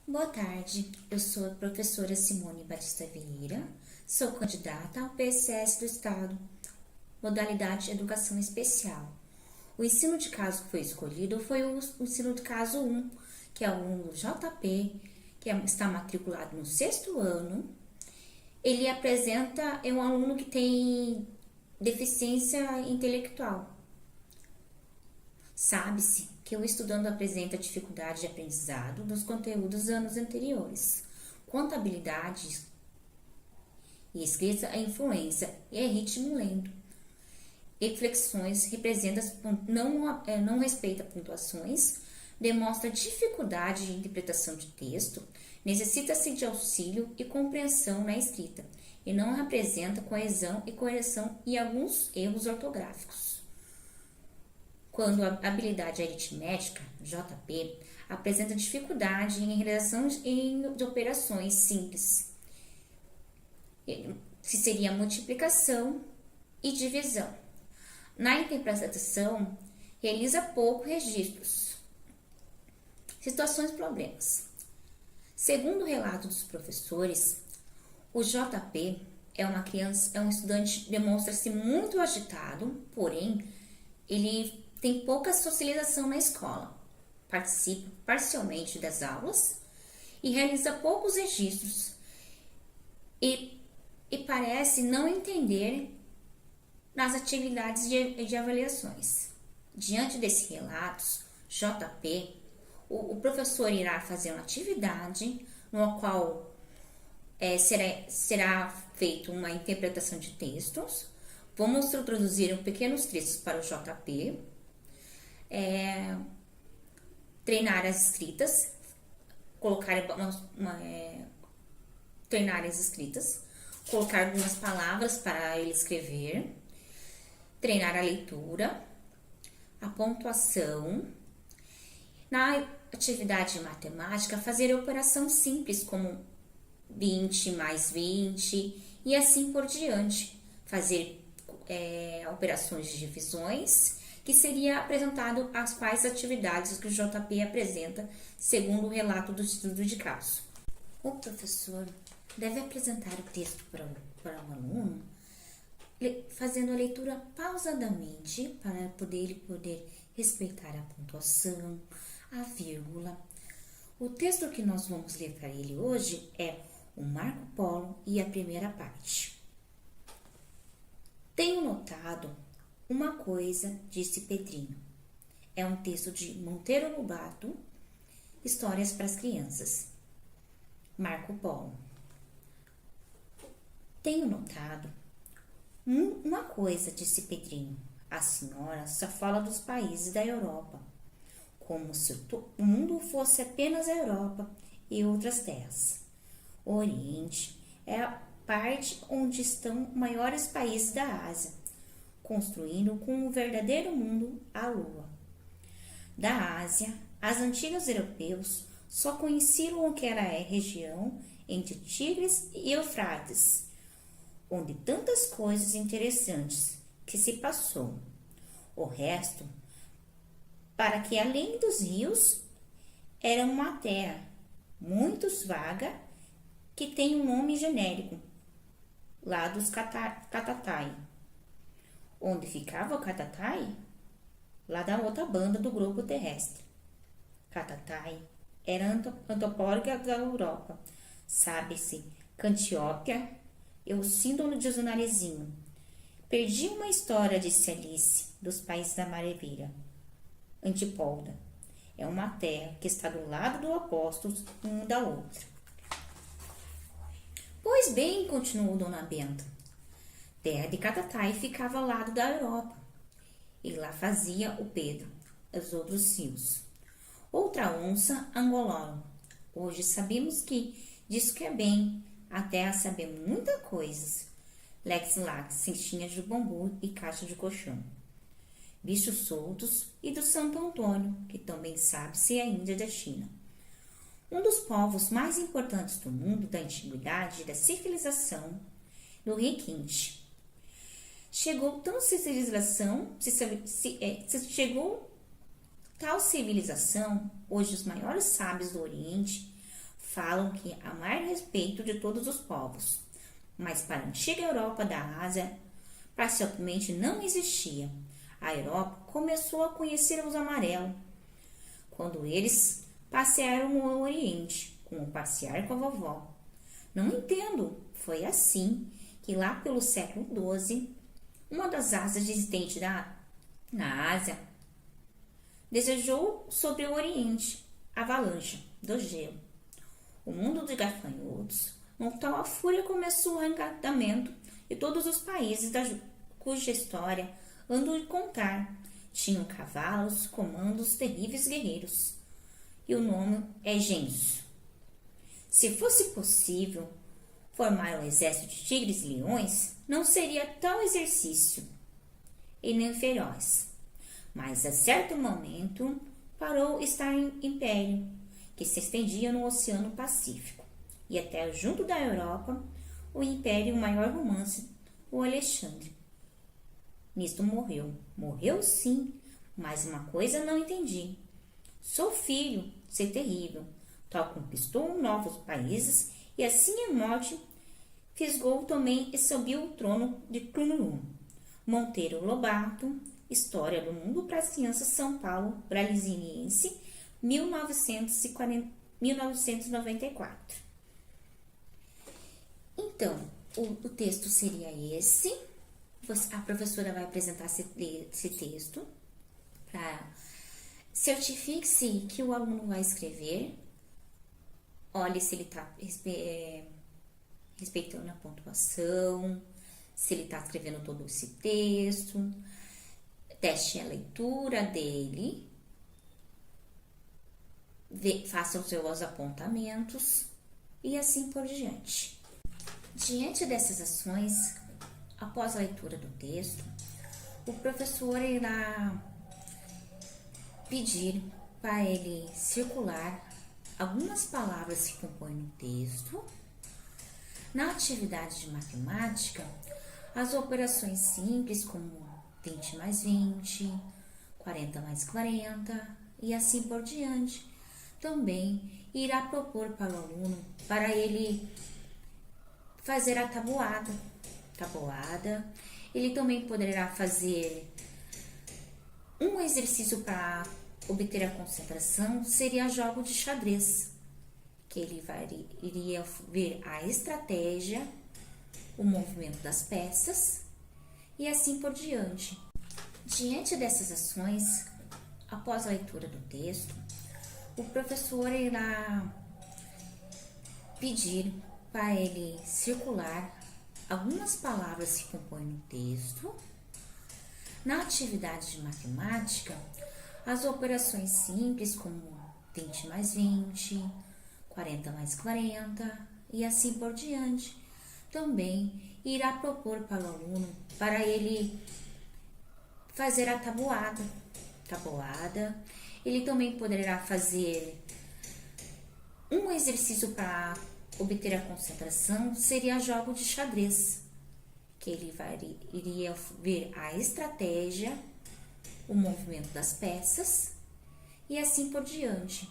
Boa tarde, eu sou a professora Simone Batista Vieira, sou candidata ao PSS do Estado, modalidade Educação Especial. O ensino de caso que foi escolhido foi o ensino de caso 1, que é o aluno JP, está matriculado no 6º ano. Ele é um aluno que tem deficiência intelectual. Sabe-se que o estudante apresenta dificuldade de aprendizado dos conteúdos dos anos anteriores, quanto a habilidades e escrita, a influência e é ritmo lento. E flexões não respeita pontuações, demonstra dificuldade de interpretação de texto, necessita-se de auxílio e compreensão na escrita, e não apresenta coesão e correção e alguns erros ortográficos. Quando a habilidade aritmética, JP, apresenta dificuldade em realização de operações simples, que seria multiplicação e divisão. Na interpretação, realiza poucos registros. Situações e problemas. Segundo o relato dos professores, o JP é um estudante que demonstra-se muito agitado, porém, ele tem pouca socialização na escola, participa parcialmente das aulas e realiza poucos registros e parece não entender nas atividades de avaliações. Diante desses relatos, JP, o professor irá fazer uma atividade no qual será feita uma interpretação de textos. Vamos introduzir pequenos textos para o JP, treinar as escritas, treinar as escritas, colocar algumas palavras para ele escrever, treinar a leitura, a pontuação. Na atividade de matemática, fazer operação simples como 20 mais 20 e assim por diante. Fazer operações de divisões, que seria apresentado as quais atividades que o JP apresenta, segundo o relato do estudo de caso. O professor deve apresentar o texto para o aluno, fazendo a leitura pausadamente, para ele poder respeitar a pontuação, a vírgula. O texto que nós vamos ler para ele hoje é o Marco Polo e a primeira parte. Tenho notado uma coisa, disse Pedrinho. É um texto de Monteiro Lobato, Histórias para as Crianças. Marco Polo. Tenho notado uma coisa, disse Pedrinho. A senhora só fala dos países da Europa, como se o mundo fosse apenas a Europa e outras terras. O Oriente é a parte onde estão os maiores países da Ásia, construindo com um verdadeiro mundo a Lua. Da Ásia, os antigos europeus só conheciam o que era a região entre Tigres e Eufrates, onde tantas coisas interessantes que se passou. O resto, para que além dos rios, era uma terra muito vaga que tem um nome genérico, lá dos Catatai. Onde ficava o Catatai? Lá da outra banda do globo terrestre. Catatai era antropóloga da Europa. Sabe-se, Cantiópia e o síndrome de Narizinho. Perdi uma história, disse Alice, dos países da maravilha. Antipolda é uma terra que está do lado do apóstolo um da outra. Pois bem, continuou Dona Benta, terra de Catatai ficava ao lado da Europa, e lá fazia o Pedro, os outros rios. Outra onça, Angolano. Hoje sabemos que diz que é bem, a terra sabe muita coisas. Lex-lax, cestinha de bambu e caixa de colchão. Bichos soltos e do Santo Antônio, que também sabe-se a Índia da China. Um dos povos mais importantes do mundo da antiguidade e da civilização, do requinte. Chegou tal civilização, hoje os maiores sábios do Oriente falam que há mais respeito de todos os povos, mas para a antiga Europa da Ásia, praticamente não existia. A Europa começou a conhecer os amarelos quando eles passearam no Oriente, como passear com a vovó. Não entendo, foi assim que lá pelo século XII, uma das asas existentes na Ásia desejou sobre o Oriente a avalanche do gelo. O mundo de gafanhotos, então a fúria começou o encantamento e todos os países cuja história ando de contar tinham cavalos, comandos terríveis guerreiros. E o nome é Gênios. Se fosse possível formar um exército de tigres e leões, não seria tal exercício e nem feroz. Mas a certo momento parou estar em império, que se estendia no Oceano Pacífico, e até junto da Europa, o império maior romance, o Alexandre. Nisto morreu. Morreu sim, mas uma coisa não entendi. Sou filho, ser terrível, tal conquistou novos países, e assim a morte fisgou também e subiu o trono de Cunuru. Monteiro Lobato, História do Mundo para a Ciência, São Paulo, Brasiliense, 1994. Então, o texto seria esse. A professora vai apresentar esse texto. Certifique-se que o aluno vai escrever. Olhe se ele está respeitando a pontuação, se ele está escrevendo todo esse texto. Teste a leitura dele. Faça os seus apontamentos e assim por diante. Diante dessas ações, após a leitura do texto, o professor irá pedir para ele circular algumas palavras que compõem no texto. Na atividade de matemática, as operações simples como 20 mais 20, 40 mais 40 e assim por diante, também irá propor para o aluno para ele fazer a tabuada. Ele também poderá fazer um exercício para obter a concentração, seria jogo de xadrez, que ele iria ver a estratégia, o movimento das peças e assim por diante. Diante dessas ações, após a leitura do texto, o professor irá pedir para ele circular algumas palavras que compõem no texto. Na atividade de matemática, as operações simples como 20 mais 20, 40 mais 40 e assim por diante, também irá propor para o aluno para ele fazer a tabuada. Ele também poderá fazer um exercício para obter a concentração, seria jogo de xadrez, que ele iria ver a estratégia, o movimento das peças e assim por diante.